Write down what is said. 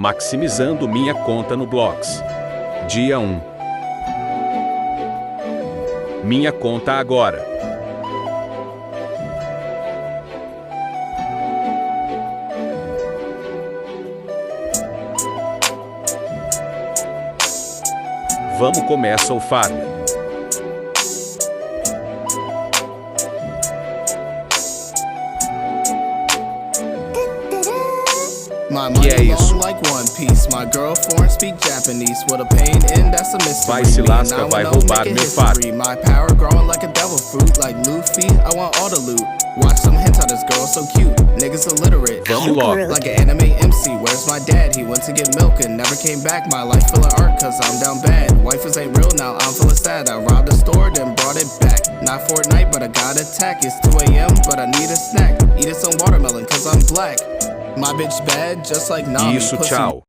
Maximizando minha conta no Blox. Dia 1. Minha conta agora. Vamos começar o farm. Que é isso? Vai se lasca, vai roubar meu farm. Vamos logo. Like an anime MC, where's my dad? He went to get milk and never came back. My life full of art, cause I'm down bad. Wifers ain't real now, I'm feeling sad. I robbed the store, then brought it back. Not Fortnite, but I got attack. It's 2 a.m., but I need a snack. Eating some watermelon, cause I'm black. My bitch bad, just like Nami. Isso, tchau.